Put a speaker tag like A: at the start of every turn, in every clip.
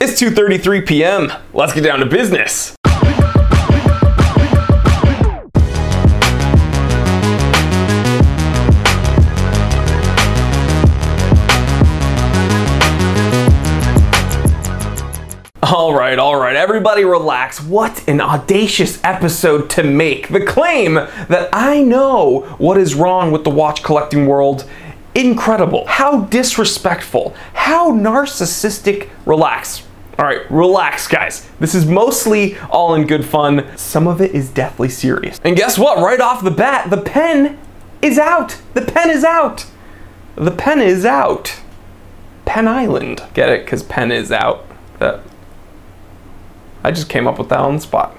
A: It's 2:33 p.m. Let's get down to business. All right, everybody relax. What an audacious episode to make. The claim that I know what is wrong with the watch collecting world. Incredible. How disrespectful. How narcissistic. Relax. All right, relax, guys. This is mostly all in good fun. Some of it is deathly serious. And guess what? Right off the bat, the pen is out. The pen is out. The pen is out. Pen Island. Get it? Because pen is out. I just came up with that on the spot.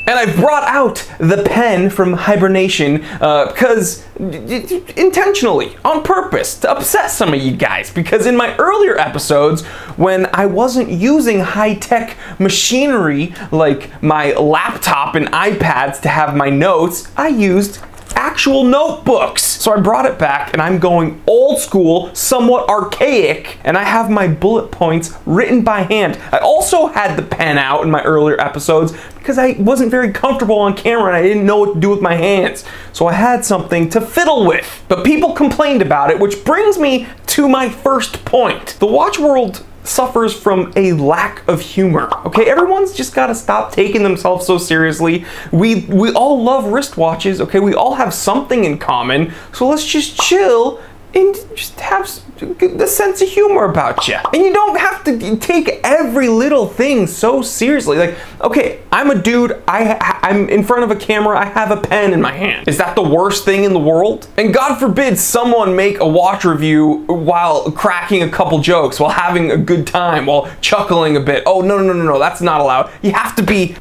A: And I brought out the pen from hibernation because intentionally, on purpose, to upset some of you guys. Because in my earlier episodes, when I wasn't using high-tech machinery like my laptop and iPads to have my notes, I used actual notebooks. So I brought it back and I'm going old school, somewhat archaic, and I have my bullet points written by hand. I also had the pen out in my earlier episodes because I wasn't very comfortable on camera and I didn't know what to do with my hands. So I had something to fiddle with. But people complained about it, which brings me to my first point. The watch world suffers from a lack of humor. Okay, everyone's just gotta stop taking themselves so seriously. We all love wristwatches, okay? We all have something in common, so let's just chill and just have the sense of humor about you. And you don't have to take every little thing so seriously. Like, okay, I'm a dude, I'm in front of a camera, I have a pen in my hand. Is that the worst thing in the world? And God forbid someone make a watch review while cracking a couple jokes, while having a good time, while chuckling a bit. Oh, no, that's not allowed. You have to be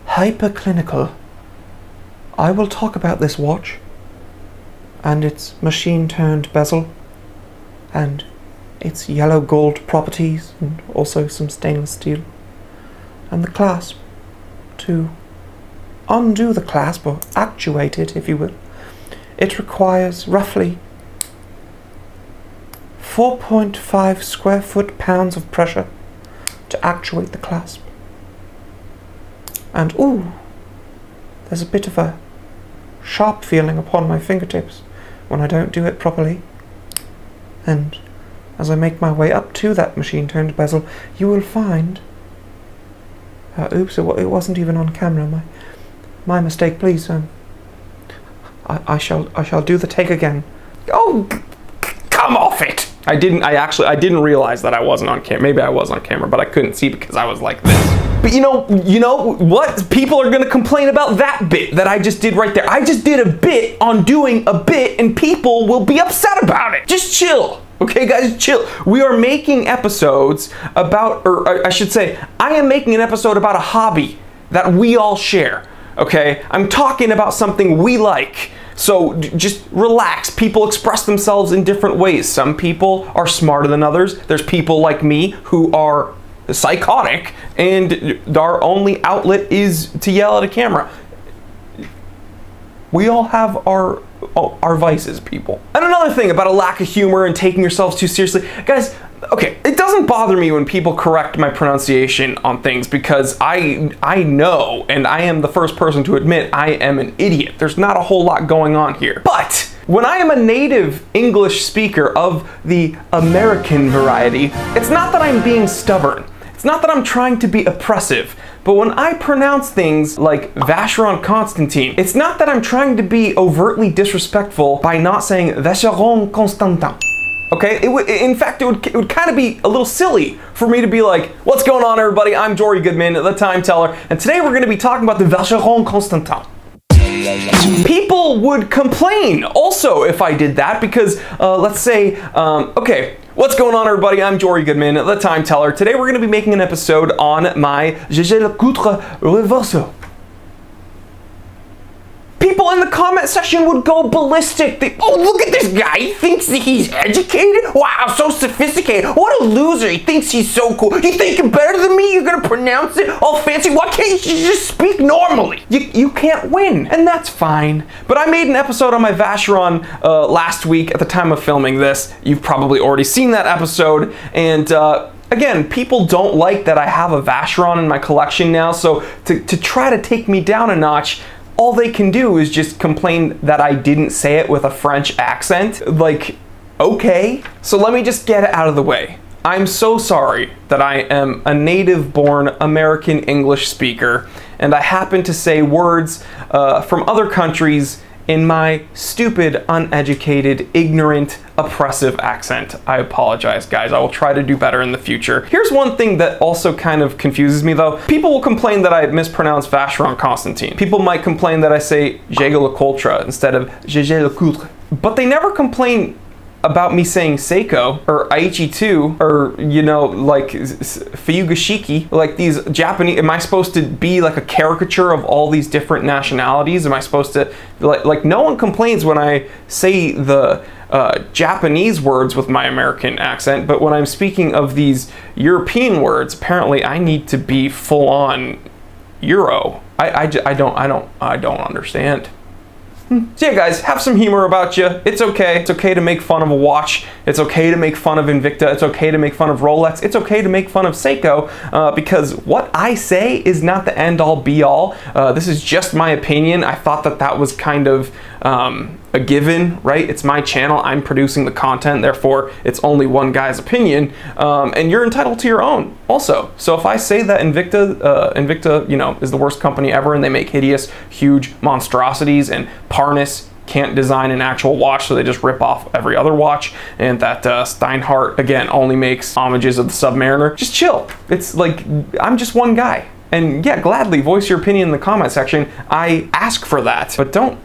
A: hyperclinical. I will talk about this watch and its machine-turned bezel, and its yellow gold properties, and also some stainless steel, and the clasp. To undo the clasp, or actuate it, if you will, it requires roughly 4.5 square foot-pounds of pressure to actuate the clasp. And ooh, there's a bit of a sharp feeling upon my fingertips when I don't do it properly. And as I make my way up to that machine-turned bezel, you will find... oops, it wasn't even on camera. My mistake, please. I shall do the take again. Oh, come off it! I didn't realize that I wasn't on camera. Maybe I was on camera, but I couldn't see because I was like this. But you know what? People are gonna complain about that bit that I just did right there. I just did a bit on doing a bit and people will be upset about it. Just chill. Okay, guys, chill. We are making episodes about, or I should say, I am making an episode about a hobby that we all share. Okay? I'm talking about something we like. So just relax. People express themselves in different ways. Some people are smarter than others. There's people like me who are psychotic and our only outlet is to yell at a camera. We all have our vices, people. And another thing about a lack of humor and taking yourselves too seriously, guys, okay, it doesn't bother me when people correct my pronunciation on things because I know, and I am the first person to admit I am an idiot. There's not a whole lot going on here. But when I am a native English speaker of the American variety, it's not that I'm being stubborn. It's not that I'm trying to be oppressive, but when I pronounce things like Vacheron Constantin, it's not that I'm trying to be overtly disrespectful by not saying Vacheron Constantin. Okay, in fact, it would kind of be a little silly for me to be like, what's going on, everybody? I'm Jory Goodman, the Time Teller, and today we're going to be talking about the Vacheron Constantin. People would complain also if I did that because, let's say, okay, what's going on, everybody? I'm Jory Goodman, the Time Teller. Today we're going to be making an episode on my Jaeger-LeCoultre Reverso. People in the comment section would go ballistic. Oh, look at this guy. He thinks that he's educated? Wow, so sophisticated. What a loser. He thinks he's so cool. You think you're better than me? You're going to pronounce it all fancy? Why can't you just speak normally? You can't win, and that's fine. But I made an episode on my Vacheron last week at the time of filming this. You've probably already seen that episode, and Again, people don't like that I have a Vacheron in my collection now, so to try to take me down a notch, all they can do is just complain that I didn't say it with a French accent. Like, okay. So let me just get it out of the way. I'm so sorry that I am a native-born American English speaker, and I happen to say words from other countries in my stupid, uneducated, ignorant, oppressive accent. I apologize, guys. I will try to do better in the future. Here's one thing that also kind of confuses me, though. People will complain that I mispronounce Vacheron Constantin. People might complain that I say Jaeger-LeCoultre instead of Jaeger-LeCoultre. But they never complain about me saying Seiko or Aichi-2 or, you know, like Fuyugashiki, like these Japanese. Am I supposed to be like a caricature of all these different nationalities? Am I supposed to, like no one complains when I say the Japanese words with my American accent, but when I'm speaking of these European words, apparently I need to be full on Euro. I don't understand. So yeah, guys, have some humor about you. It's okay. It's okay to make fun of a watch. It's okay to make fun of Invicta. It's okay to make fun of Rolex. It's okay to make fun of Seiko because what I say is not the end-all be-all. This is just my opinion. I thought that that was kind of a given, right? It's my channel. I'm producing the content. Therefore, it's only one guy's opinion, and you're entitled to your own also. So if I say that Invicta, you know, is the worst company ever, and they make hideous, huge monstrosities, and Parnis can't design an actual watch, so they just rip off every other watch, and that Steinhardt, again, only makes homages of the Submariner, just chill. It's like, I'm just one guy. And yeah, gladly voice your opinion in the comment section. I ask for that, but don't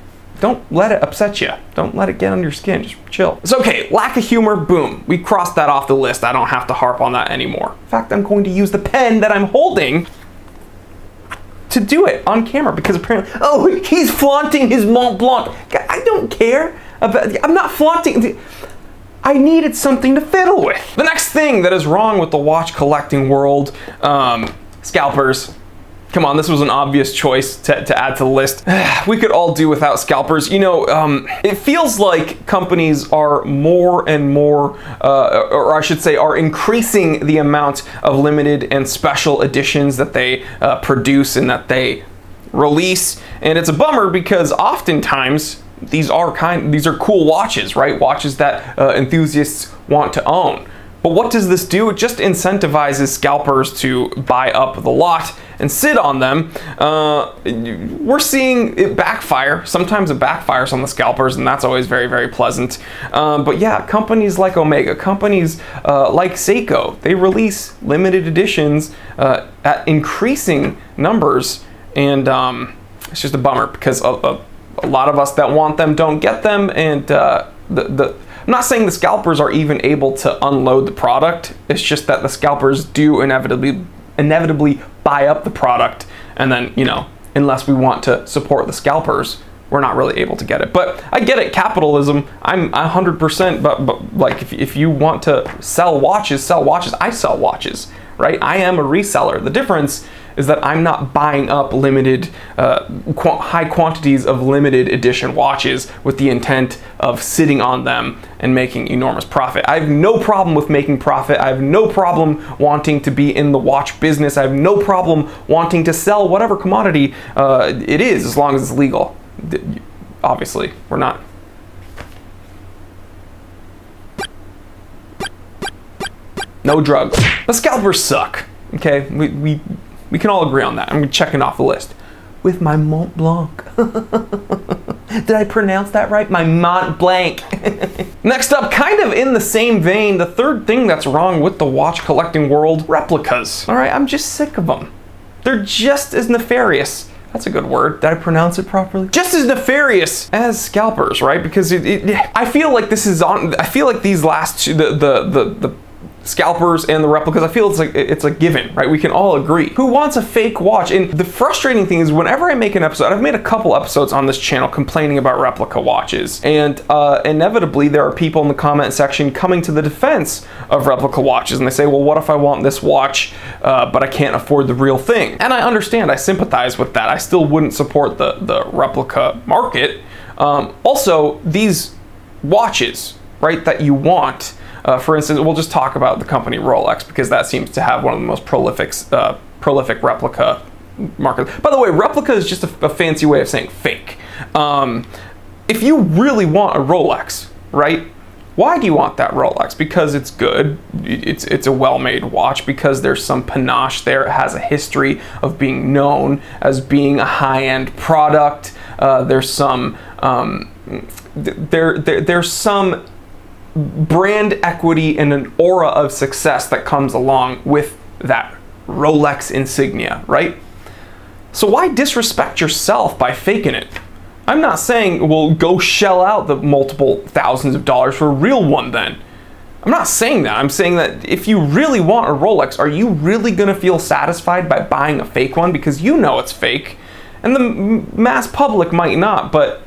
A: let it upset you. Don't let it get on your skin. Just chill. It's okay. Lack of humor, boom. We crossed that off the list. I don't have to harp on that anymore. In fact, I'm going to use the pen that I'm holding to do it on camera because apparently, oh, he's flaunting his Mont Blanc. I don't care about, I'm not flaunting. I needed something to fiddle with. The next thing that is wrong with the watch collecting world, scalpers. Come on, this was an obvious choice to add to the list. We could all do without scalpers. You know, it feels like companies are more and more, or I should say, are increasing the amount of limited and special editions that they produce and that they release. And it's a bummer because oftentimes these are cool watches, right? Watches that enthusiasts want to own. But what does this do? It just incentivizes scalpers to buy up the lot and sit on them. We're seeing it backfire. Sometimes it backfires on the scalpers, and that's always very, very pleasant. But yeah, companies like Omega, companies like Seiko, they release limited editions at increasing numbers, and it's just a bummer because a lot of us that want them don't get them, and I'm not saying the scalpers are even able to unload the product. It's just that the scalpers do inevitably buy up the product, and then, you know, unless we want to support the scalpers, we're not really able to get it. But I get it, capitalism. I'm 100%, but like if you want to sell watches, I sell watches, right? I am a reseller. The difference is that I'm not buying up limited, high quantities of limited edition watches with the intent of sitting on them and making enormous profit. I have no problem with making profit. I have no problem wanting to be in the watch business. I have no problem wanting to sell whatever commodity it is, as long as it's legal. Obviously, we're not. No drugs. The scalpers suck. Okay, we can all agree on that. I'm checking off the list. With my Mont Blanc. Did I pronounce that right? My Mont Blanc. Next up, kind of in the same vein, the third thing that's wrong with the watch collecting world, replicas. All right, I'm just sick of them. They're just as nefarious. That's a good word. Did I pronounce it properly? Just as nefarious as scalpers, right? Because I feel like this is on. I feel like these last two, the scalpers and the replicas, I feel it's a given, right? We can all agree. Who wants a fake watch? And the frustrating thing is whenever I make an episode, I've made a couple episodes on this channel complaining about replica watches, and inevitably there are people in the comment section coming to the defense of replica watches, and they say, well, what if I want this watch, but I can't afford the real thing? And I understand, I sympathize with that. I still wouldn't support the replica market. Also, these watches, right, that you want, For instance, we'll just talk about the company Rolex because that seems to have one of the most prolific replica market. By the way, replica is just a fancy way of saying fake. If you really want a Rolex, right? Why do you want that Rolex? Because it's good, it's a well-made watch, because there's some panache there, it has a history of being known as being a high-end product. There's some there's some brand equity and an aura of success that comes along with that Rolex insignia, right? So why disrespect yourself by faking it? I'm not saying, well, go shell out the multiple thousands of dollars for a real one then. I'm not saying that. I'm saying that if you really want a Rolex, are you really gonna feel satisfied by buying a fake one? Because you know it's fake, and the mass public might not, but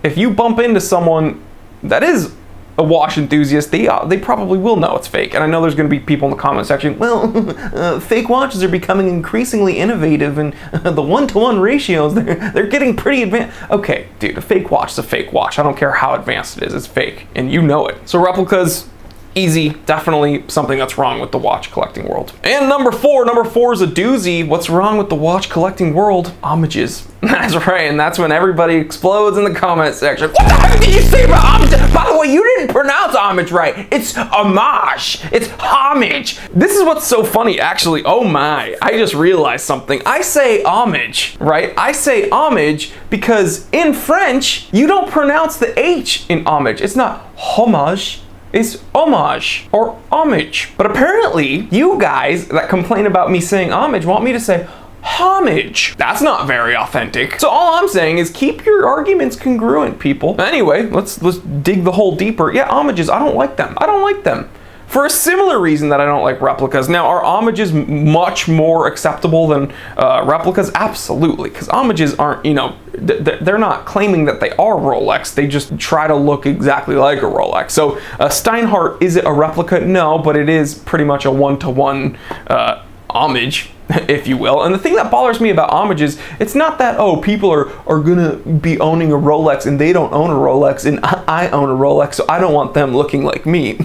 A: if you bump into someone that is a watch enthusiast, they probably will know it's fake. And I know there's going to be people in the comment section, well, fake watches are becoming increasingly innovative, and the one-to-one ratios, they're getting pretty advanced. Okay, dude, a fake watch is a fake watch. I don't care how advanced it is, it's fake, and you know it. So replicas, easy, definitely something that's wrong with the watch collecting world. And number four is a doozy. What's wrong with the watch collecting world? Homages. That's right, and that's when everybody explodes in the comment section. What the heck did you say about homage? By the way, you didn't pronounce homage right. It's homage. It's homage. This is what's so funny, actually. Oh my, I just realized something. I say homage, right? I say homage because in French, you don't pronounce the H in homage. It's not homage. It's homage or homage. But apparently, you guys that complain about me saying homage want me to say homage. That's not very authentic. So all I'm saying is keep your arguments congruent, people. Anyway, let's dig the hole deeper. Yeah, homages, I don't like them. I don't like them. For a similar reason that I don't like replicas. Now, are homages much more acceptable than replicas? Absolutely, because homages aren't, you know, they're not claiming that they are Rolex. They just try to look exactly like a Rolex. So Steinhart, is it a replica? No, but it is pretty much a one-to-one homage, if you will. And the thing that bothers me about homages, it's not that, oh, people are gonna be owning a Rolex and they don't own a Rolex and I own a Rolex, so I don't want them looking like me.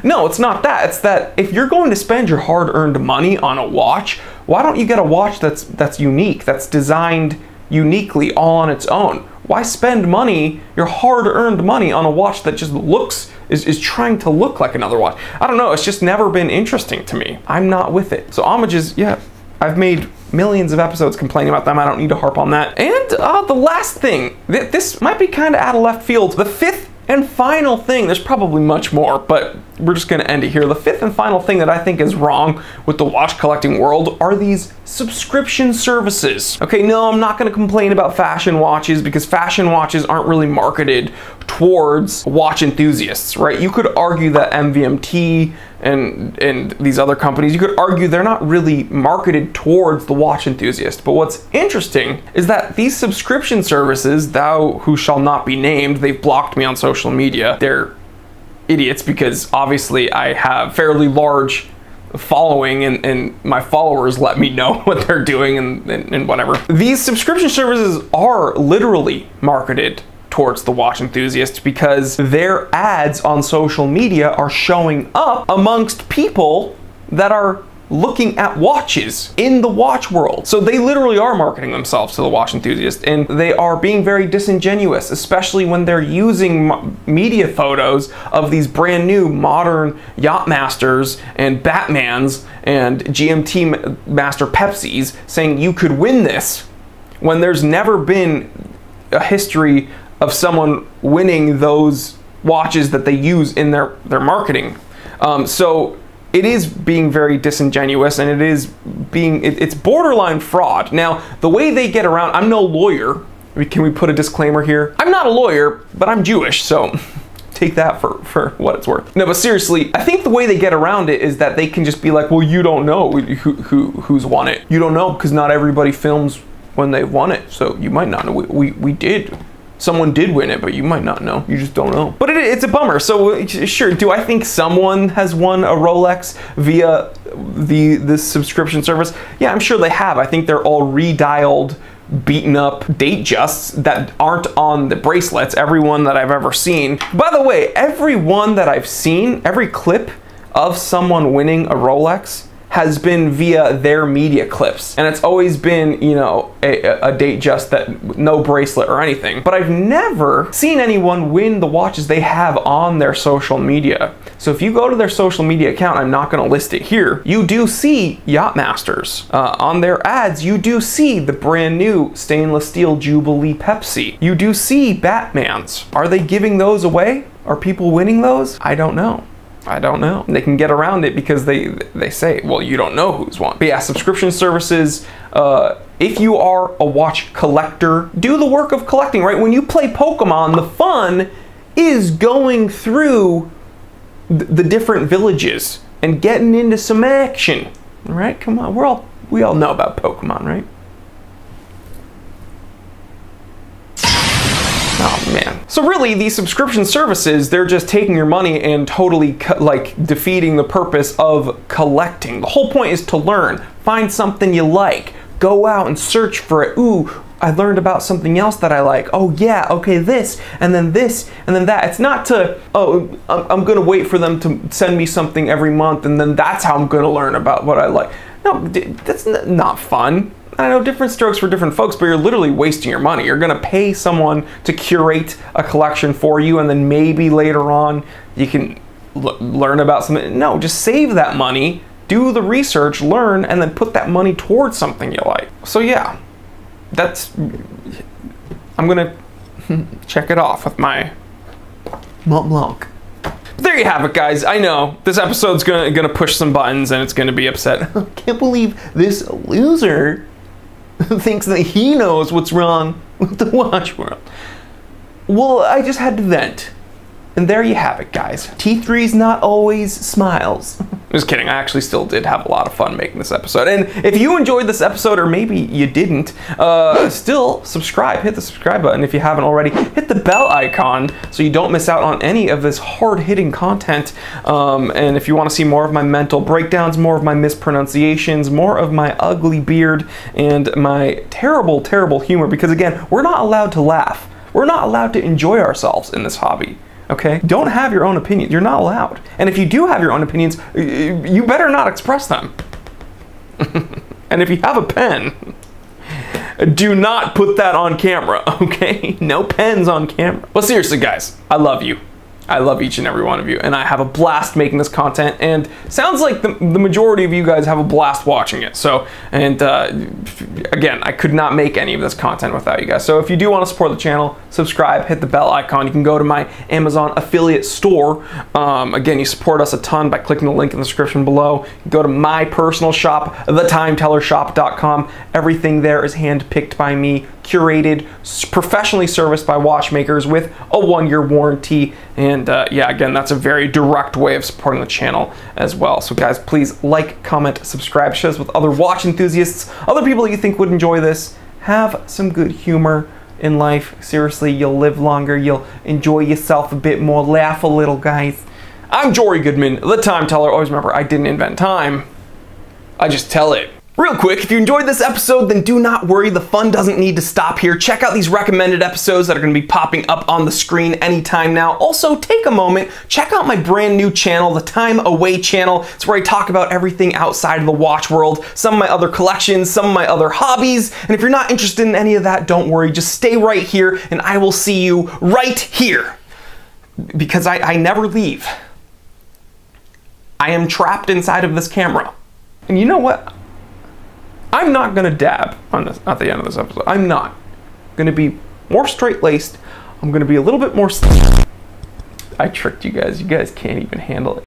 A: No, it's not that. It's that if you're going to spend your hard-earned money on a watch, why don't you get a watch that's unique, that's designed uniquely all on its own? Why spend money, your hard-earned money, on a watch that just looks, is trying to look like another watch? I don't know, it's just never been interesting to me. I'm not with it. So homages, yeah, I've made millions of episodes complaining about them. I don't need to harp on that. And the last thing, this might be kind of out of left field. The fifth and final thing, there's probably much more, but we're just gonna end it here. The fifth and final thing that I think is wrong with the watch collecting world are these subscription services. Okay, no, I'm not gonna complain about fashion watches because fashion watches aren't really marketed towards watch enthusiasts, right? You could argue that MVMT and these other companies, you could argue they're not really marketed towards the watch enthusiast. But what's interesting is that these subscription services, thou who shall not be named, they've blocked me on social media. They're idiots because obviously I have fairly large following and my followers let me know what they're doing and whatever. These subscription services are literally marketed towards the watch enthusiast because their ads on social media are showing up amongst people that are looking at watches in the watch world. So they literally are marketing themselves to the watch enthusiast, and they are being very disingenuous, especially when they're using media photos of these brand new modern Yachtmasters and Batmans and GMT Master Pepsis, saying you could win this when there's never been a history of someone winning those watches that they use in their marketing. So it is being very disingenuous, and it's borderline fraud. Now, the way they get around, I'm no lawyer. Can we put a disclaimer here? I'm not a lawyer, but I'm Jewish, so take that for what it's worth. No, but seriously, I think the way they get around it is that they can just be like, well, you don't know who's won it. You don't know because not everybody films when they've won it, so you might not know. We did. Someone did win it, but you might not know. You just don't know. But it's a bummer. So sure, do I think someone has won a Rolex via this subscription service? Yeah, I'm sure they have. I think they're all redialed beaten up Datejusts that aren't on the bracelets, every one that I've ever seen. By the way, every one that I've seen, every clip of someone winning a Rolex has been via their media clips. And it's always been, you know, a Datejust that no bracelet or anything. But I've never seen anyone win the watches they have on their social media. So if you go to their social media account, I'm not gonna list it here, you do see Yachtmasters. On their ads, you do see the brand new stainless steel Jubilee Pepsi. You do see Batmans. Are they giving those away? Are people winning those? I don't know. I don't know. They can get around it because they say, well, you don't know who's won. But yeah, subscription services, if you are a watch collector, do the work of collecting, right? When you play Pokemon, the fun is going through the different villages and getting into some action, right? Come on, we all know about Pokemon, right? Oh man. So really, these subscription services, they're just taking your money and totally like defeating the purpose of collecting. The whole point is to learn, find something you like, go out and search for it. Ooh, I learned about something else that I like. Oh yeah, okay, this, and then that. It's not to, oh, I'm gonna wait for them to send me something every month and then that's how I'm gonna learn about what I like. No, that's not fun. I know, different strokes for different folks, but you're literally wasting your money. You're gonna pay someone to curate a collection for you and then maybe later on you can learn about something. No, just save that money, do the research, learn, and then put that money towards something you like. So yeah, I'm gonna check it off with my Mont Blanc. There you have it, guys. I know this episode's gonna push some buttons and it's gonna be upset. I can't believe this loser thinks that he knows what's wrong with the watch world. Well, I just had to vent. And there you have it, guys. T3's not always smiles. Just kidding, I actually still did have a lot of fun making this episode. And if you enjoyed this episode, or maybe you didn't, still subscribe, hit the subscribe button if you haven't already. Hit the bell icon so you don't miss out on any of this hard-hitting content. And if you want to see more of my mental breakdowns, more of my mispronunciations, more of my ugly beard, and my terrible, terrible humor, because again, we're not allowed to laugh. We're not allowed to enjoy ourselves in this hobby. Okay? Don't have your own opinions. You're not allowed. And if you do have your own opinions, you better not express them. And if you have a pen, do not put that on camera, okay? No pens on camera. But seriously, guys, I love you. I love each and every one of you, and I have a blast making this content, and sounds like the majority of you guys have a blast watching it. So, and again, I could not make any of this content without you guys. So if you do want to support the channel, subscribe, hit the bell icon. You can go to my Amazon affiliate store. Again, you support us a ton by clicking the link in the description below. You go to my personal shop, thetimetellershop.com. Everything there is hand-picked by me, curated, professionally serviced by watchmakers with a 1-year warranty. And yeah, again, that's a very direct way of supporting the channel as well. So guys, please like, comment, subscribe, share this with other watch enthusiasts, other people that you think would enjoy this. Have some good humor in life. Seriously, you'll live longer, you'll enjoy yourself a bit more, laugh a little, guys. I'm Jory Goodman, the Time Teller. Always remember, I didn't invent time, I just tell it. Real quick, if you enjoyed this episode, then do not worry, the fun doesn't need to stop here. Check out these recommended episodes that are going to be popping up on the screen anytime now. Also, take a moment, check out my brand new channel, the Time Away channel. It's where I talk about everything outside of the watch world, some of my other collections, some of my other hobbies. And if you're not interested in any of that, don't worry, just stay right here and I will see you right here. Because I never leave. I am trapped inside of this camera. And you know what? I'm not gonna dab on this at the end of this episode. I'm not. I'm gonna be more straight-laced. I'm gonna be a little bit more. I tricked you guys. You guys can't even handle it.